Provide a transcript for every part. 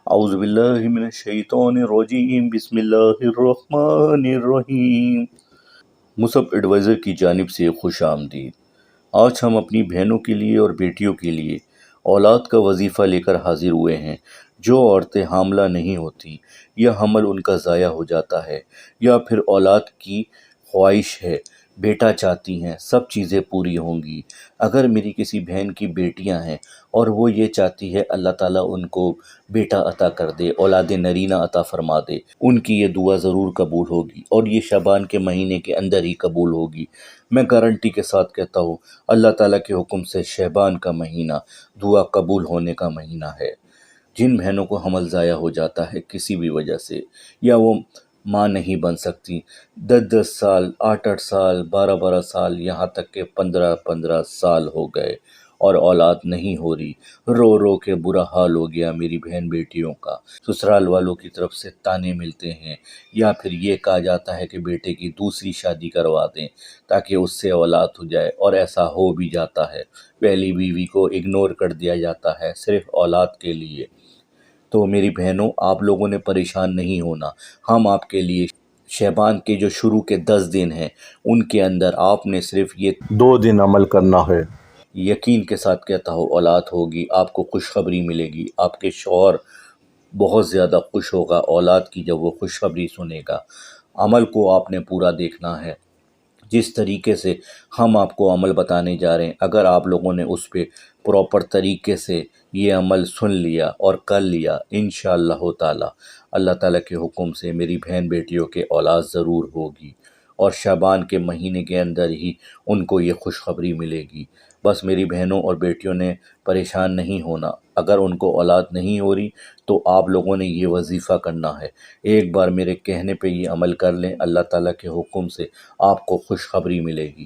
اعوذ باللہ من الشیطان الرجیم، بسم اللہ الرحمن الرحیم۔ مصعب ایڈوائزر کی جانب سے خوش آمدید۔ آج ہم اپنی بہنوں کے لیے اور بیٹیوں کے لیے اولاد کا وظیفہ لے کر حاضر ہوئے ہیں۔ جو عورتیں حاملہ نہیں ہوتی یا حمل ان کا ضائع ہو جاتا ہے یا پھر اولاد کی خواہش ہے، بیٹا چاہتی ہیں، سب چیزیں پوری ہوں گی۔ اگر میری کسی بہن کی بیٹیاں ہیں اور وہ یہ چاہتی ہے اللہ تعالیٰ ان کو بیٹا عطا کر دے، اولاد نرینہ عطا فرما دے، ان کی یہ دعا ضرور قبول ہوگی اور یہ شعبان کے مہینے کے اندر ہی قبول ہوگی۔ میں گارنٹی کے ساتھ کہتا ہوں اللہ تعالیٰ کے حکم سے شعبان کا مہینہ دعا قبول ہونے کا مہینہ ہے۔ جن بہنوں کو حمل ضائع ہو جاتا ہے کسی بھی وجہ سے، یا وہ ماں نہیں بن سکتی، 10 سال، 8 سال، 12 سال، یہاں تک کہ 15 سال ہو گئے اور اولاد نہیں ہو رہی، رو رو کے برا حال ہو گیا میری بہن بیٹیوں کا۔ سسرال والوں کی طرف سے تانے ملتے ہیں یا پھر یہ کہا جاتا ہے کہ بیٹے کی دوسری شادی کروا دیں تاکہ اس سے اولاد ہو جائے، اور ایسا ہو بھی جاتا ہے۔ پہلی بیوی کو اگنور کر دیا جاتا ہے صرف اولاد کے لیے۔ تو میری بہنوں، آپ لوگوں نے پریشان نہیں ہونا، ہم آپ کے لیے شعبان کے جو شروع کے 10 دن ہیں ان کے اندر آپ نے صرف یہ 2 دن عمل کرنا ہے۔ یقین کے ساتھ کہتا ہوں اولاد ہوگی، آپ کو خوشخبری ملے گی، آپ کے شوہر بہت زیادہ خوش ہوگا اولاد کی جب وہ خوشخبری سنے گا۔ عمل کو آپ نے پورا دیکھنا ہے، جس طریقے سے ہم آپ کو عمل بتانے جا رہے ہیں، اگر آپ لوگوں نے اس پہ پراپر طریقے سے یہ عمل سن لیا اور کر لیا، انشاءاللہ تعالی اللہ تعالیٰ کے حکم سے میری بہن بیٹیوں کے اولاد ضرور ہوگی، اور شعبان کے مہینے کے اندر ہی ان کو یہ خوشخبری ملے گی۔ بس میری بہنوں اور بیٹیوں نے پریشان نہیں ہونا۔ اگر ان کو اولاد نہیں ہو رہی تو آپ لوگوں نے یہ وظیفہ کرنا ہے، ایک بار میرے کہنے پہ یہ عمل کر لیں، اللہ تعالیٰ کے حکم سے آپ کو خوشخبری ملے گی۔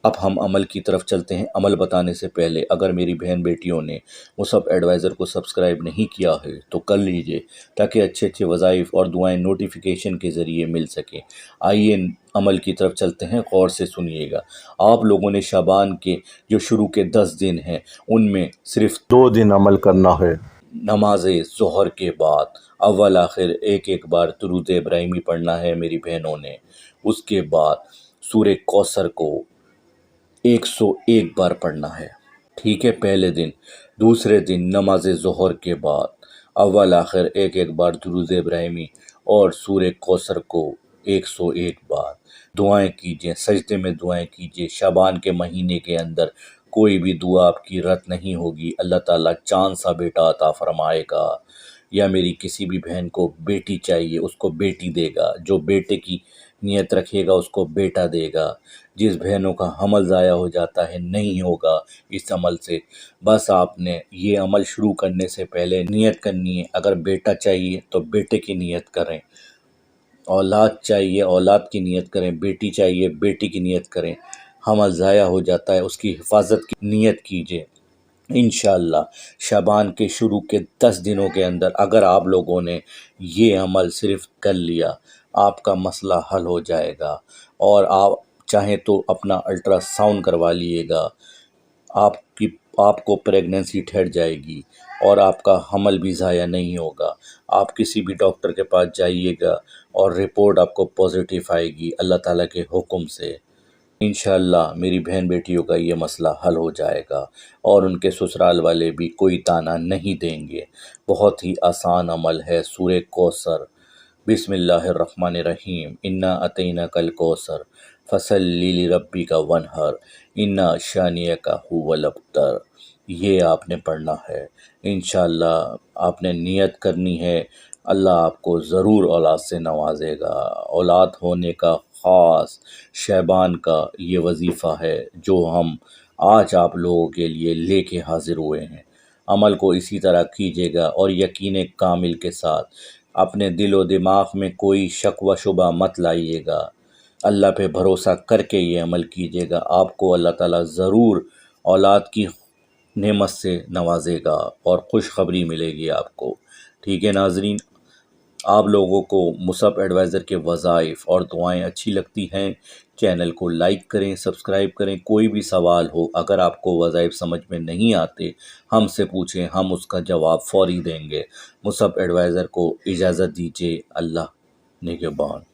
اب ہم عمل کی طرف چلتے ہیں۔ عمل بتانے سے پہلے اگر میری بہن بیٹیوں نے مصعب ایڈوائزر کو سبسکرائب نہیں کیا ہے تو کر لیجئے، تاکہ اچھے اچھے وظائف اور دعائیں نوٹیفیکیشن کے ذریعے مل سکیں۔ آئیے عمل کی طرف چلتے ہیں، غور سے سنیے گا۔ آپ لوگوں نے شعبان کے جو شروع کے 10 دن ہیں ان میں صرف 2 دن عمل کرنا ہے۔ نماز ظہر کے بعد اول آخر ایک بار درود ابراہیمی پڑھنا ہے میری بہنوں نے۔ اس کے بعد سورہ کوثر کو 101 بار پڑھنا ہے، ٹھیک ہے، پہلے دن۔ دوسرے دن نماز ظہر کے بعد اول آخر ایک بار درود ابراہیمی اور سورہ کوثر کو 101 بار دعائیں کیجئے، سجدے میں دعائیں کیجئے۔ شعبان کے مہینے کے اندر کوئی بھی دعا آپ کی رد نہیں ہوگی، اللہ تعالیٰ چاند سا بیٹا عطا فرمائے گا۔ یا میری کسی بھی بہن کو بیٹی چاہیے، اس کو بیٹی دے گا، جو بیٹے کی نیت رکھے گا اس کو بیٹا دے گا۔ جس بہنوں کا حمل ضائع ہو جاتا ہے نہیں ہوگا اس عمل سے، بس آپ نے یہ عمل شروع کرنے سے پہلے نیت کرنی ہے۔ اگر بیٹا چاہیے تو بیٹے کی نیت کریں، اولاد چاہیے اولاد کی نیت کریں، بیٹی چاہیے بیٹی کی نیت کریں۔ حمل ضائع ہو جاتا ہے اس کی حفاظت کی نیت کیجئے۔ انشاءاللہ شعبان کے شروع کے 10 دنوں کے اندر اگر آپ لوگوں نے یہ عمل صرف کر لیا، آپ کا مسئلہ حل ہو جائے گا، اور آپ چاہیں تو اپنا الٹرا ساؤنڈ کروا لیے گا، آپ کو پریگننسی ٹھہر جائے گی اور آپ کا حمل بھی ضائع نہیں ہوگا۔ آپ کسی بھی ڈاکٹر کے پاس جائیے گا اور رپورٹ آپ کو پازیٹیو آئے گی اللہ تعالیٰ کے حکم سے۔ انشاءاللہ میری بہن بیٹیوں کا یہ مسئلہ حل ہو جائے گا اور ان کے سسرال والے بھی کوئی تانا نہیں دیں گے۔ بہت ہی آسان عمل ہے۔ سورہ کوثر، بسم اللہ الرحمن الرحیم، انا اعطیناک الکوثر فصلی لربک وانحر ان شانئک ھو الابتر، یہ آپ نے پڑھنا ہے۔ انشاءاللہ آپ نے نیت کرنی ہے، اللہ آپ کو ضرور اولاد سے نوازے گا۔ اولاد ہونے کا خاص شعبان کا یہ وظیفہ ہے جو ہم آج آپ لوگوں کے لیے لے کے حاضر ہوئے ہیں۔ عمل کو اسی طرح کیجیے گا اور یقین کامل کے ساتھ اپنے دل و دماغ میں کوئی شک و شبہ مت لائیے گا، اللہ پہ بھروسہ کر کے یہ عمل کیجیے گا۔ آپ کو اللہ تعالیٰ ضرور اولاد کی نعمت سے نوازے گا اور خوشخبری ملے گی آپ کو، ٹھیک ہے ناظرین۔ آپ لوگوں کو مصعب ایڈوائزر کے وظائف اور دعائیں اچھی لگتی ہیں، چینل کو لائک کریں، سبسکرائب کریں۔ کوئی بھی سوال ہو، اگر آپ کو وظائف سمجھ میں نہیں آتے، ہم سے پوچھیں، ہم اس کا جواب فوری دیں گے۔ مصعب ایڈوائزر کو اجازت دیجیے۔ اللہ نگہبان۔